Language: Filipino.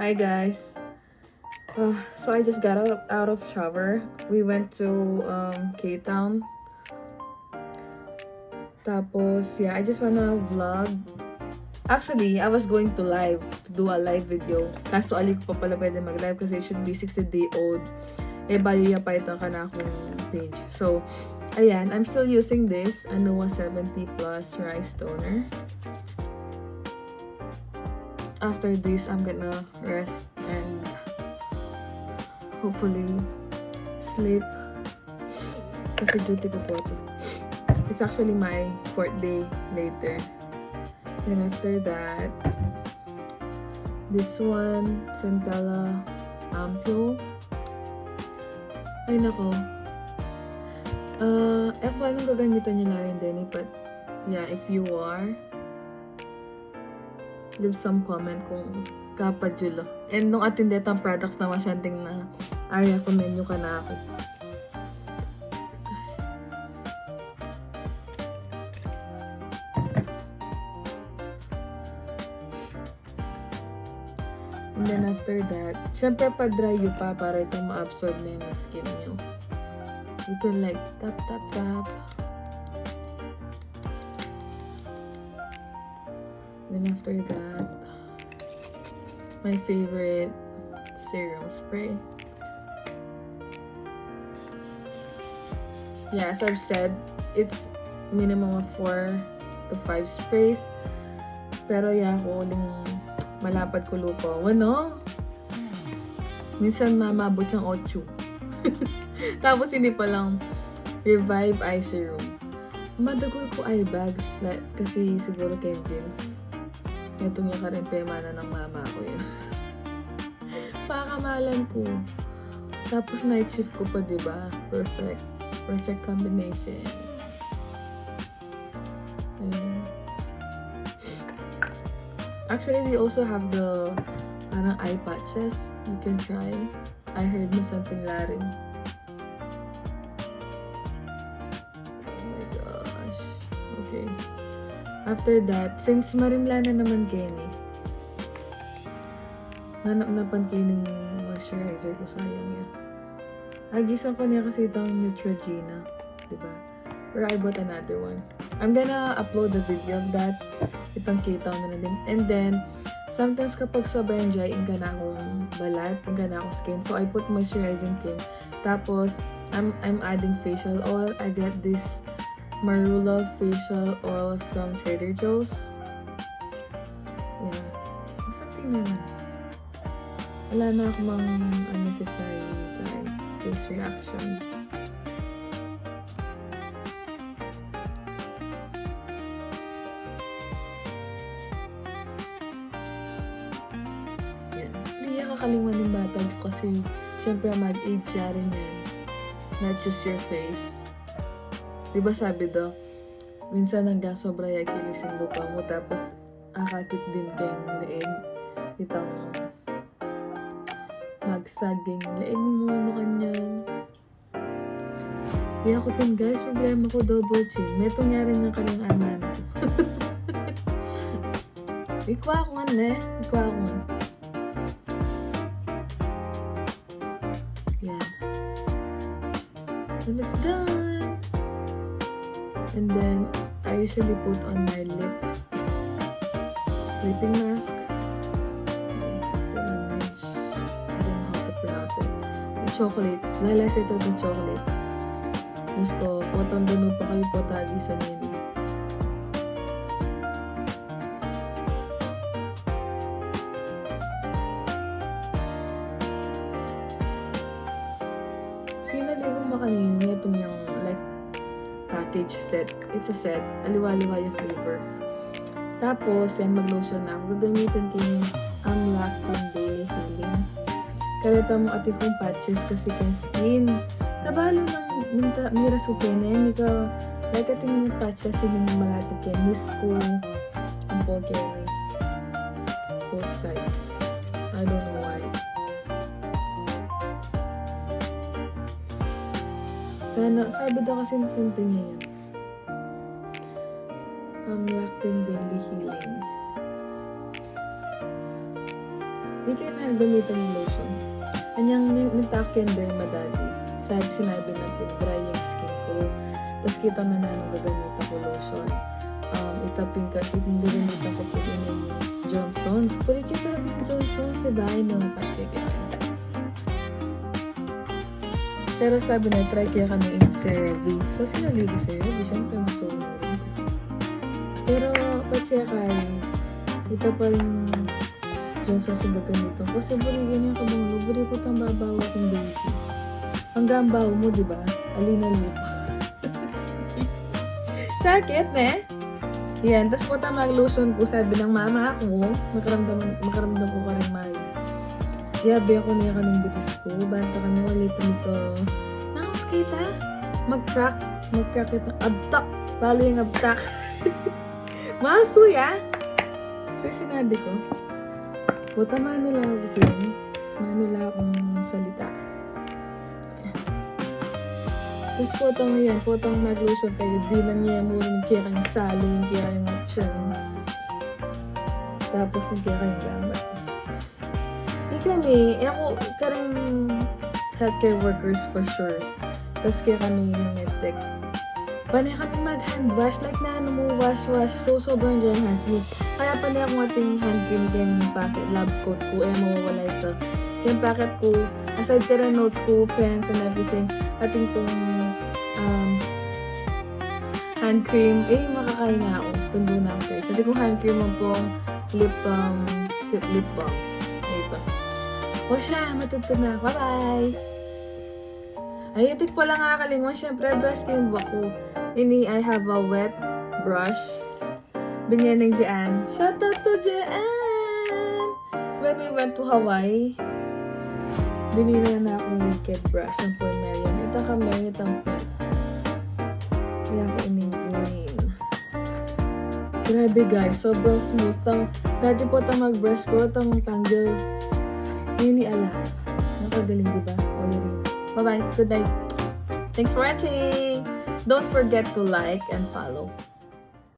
Hi guys. So I just got out of shower. We went to K-Town. Tapos yeah, I just wanna vlog. Actually, I was going to do a live video. Kaso ali ko pa pala pwede mag-live kasi it should be 60-day-old. Bayo yapaitan ka na akong page. So, ayan, I'm still using this Anua 70 Plus Rice Toner. After this, I'm gonna rest and hopefully sleep. Kasi duty ko po ito. It's actually my 4th day later. Then after that, this one, Centella Ampule. Ay nako. Ewan ko anong gagamitan niyo na rin din, but yeah, if you are, leave some comment kung kapadyulo. And nung atindetang products na masyading na i-recommend nyo ka na ako. And then after that, syempre pa-dry you pa para itong ma-absorb na yung skin nyo. You can like tap tap tap. Then after that, my favorite serum spray. Yeah, as I've said, it's minimum of 4 to 5 sprays. Pero yeah, ako uling malapad ko lupa. Ano? Minsan mamabot siyang 8. Tapos hindi pa lang Revive Eye Serum. Madagol ko eye bags kasi siguro kay jeans. Itong yung karempemana ng mama ko yun. Pakamalan ko. Tapos night shift ko pa, diba? Perfect. Perfect combination. Actually, they also have the parang eye patches you can try. I heard mo something larin. Oh my gosh. Okay. After that, since marimla na naman Kenny, nanap-napan ng moisturizer ko, sayang yan. Agisan ko niya kasi itong Neutrogena, diba? Or I bought another one. I'm gonna upload the video of that. Itong K-Town na din. And then, sometimes kapag sobrang dry, ka na akong balat, ka na akong skin. So, I put moisturizing cream. Tapos, I'm adding facial oil. I got this Marula facial oil from Trader Joe's. Yeah. Something naman. Wala na akong mga unnecessary face reactions. Yan. Hindi kakalimutan yung batag kasi syempre mag-age siya rin yan. Not just your face. Diba sabi daw, minsan hanggang sobra yakinis yung lupa mo tapos akakit din kayang leeg. Itang magsaging leeg mo kanyan. Di ako din guys, problema ko double chin. May tungyari ng kanyang aman. Ikwa ako nga ne. Ikwa ako nga. Yan. And it's done. And then, I usually put on my lip sleeping mask. Still orange. I don't know how to pronounce it. Yung chocolate. Lalas ito yung chocolate. Diyos ko, potang dano pa kayo potagi sa nini. Sinaligo mo kanina itong yung package set. It's a set. Aliwa-liwa yung flavor. Tapos, yan, mag-lotion na ako. Gagamitin ko yung Lactin Daily Healing. Kalita mo ati kong patches kasi kay skin. Tabalo ng mira supene. Ikaw, like ating yung patches sila ng malapit kay Nisco. Ang po kay both sides. I don't know why. Sana, sabi daw kasi something niya yan. Lactin Daily Healing. Hindi kayo na gamitan ng lotion. Kanyang mintak and derma daddy. Sinabi natin, dry yung skin ko. Tapos kita mo na nung gagamitan ko lotion. Itaping ka, hindi gamitan ko po din yung Johnson's. Puriki talaga yung Johnson's, diba? Yung mga patikikan. Pero sabi na, try kaya kami in CeraVe. So, sinali ko CeraVe. Siyempre, masuno rin. Pero, patsakay, ito pa yung Johnson's yung gagamitan. Kasi burigan yung kabango. Buri ko itang babawa kong baby. Hanggang baho mo, diba? Alina lip. Sakit, ne? Yan. Tapos po mag-lotion ko. Sabi ng mama ako, makaramdam ko ka rin mayo. Yabi ako na yung bitis ko. Banta ka na ulit nito. Nakas kita. Mag-crack itong abtak. Balo yung abtak. Masuya. So, sinabi ko, buta manula ako din. Manula akong salita. Tapos po itong yan. Po itong mag-lotion kayo. Di lang niya mo rin kaya kayong salo. Kaya kayong action. Tapos kaya kayong gamit. Kami, ako, karang healthcare workers for sure. Tapos kaya kami yung medtech. Panay kami mag-hand wash, like na ano mo, wash, so sobrang dyan hands me. Kaya panay akong ating hand cream yung packet, lab coat ko, mawawala ito. Yung packet ko, aside ka rin notes ko, pens and everything, ating kong hand cream, makakain nga ako, tundo na ang face. Hindi kong hand cream ang pong lip balm. Ito. O siya, matutod na. Bye-bye! Ay, itik pala nga kalingwan. Siyempre, brush ko yung buhok ko. I have a wet brush. Binyan ng Jean. Shout out to Jean! When we went to Hawaii, binila na akong wicked brush ng Paul Marian. Ito kami, itong pink. Kaya ako green. Grabe guys, sobrang smooth. Dati po mag-brush ko, tanggal. Hindi ala. Nakagaling, diba? O yun. Bye-bye. Good night. Thanks for watching. Don't forget to like and follow.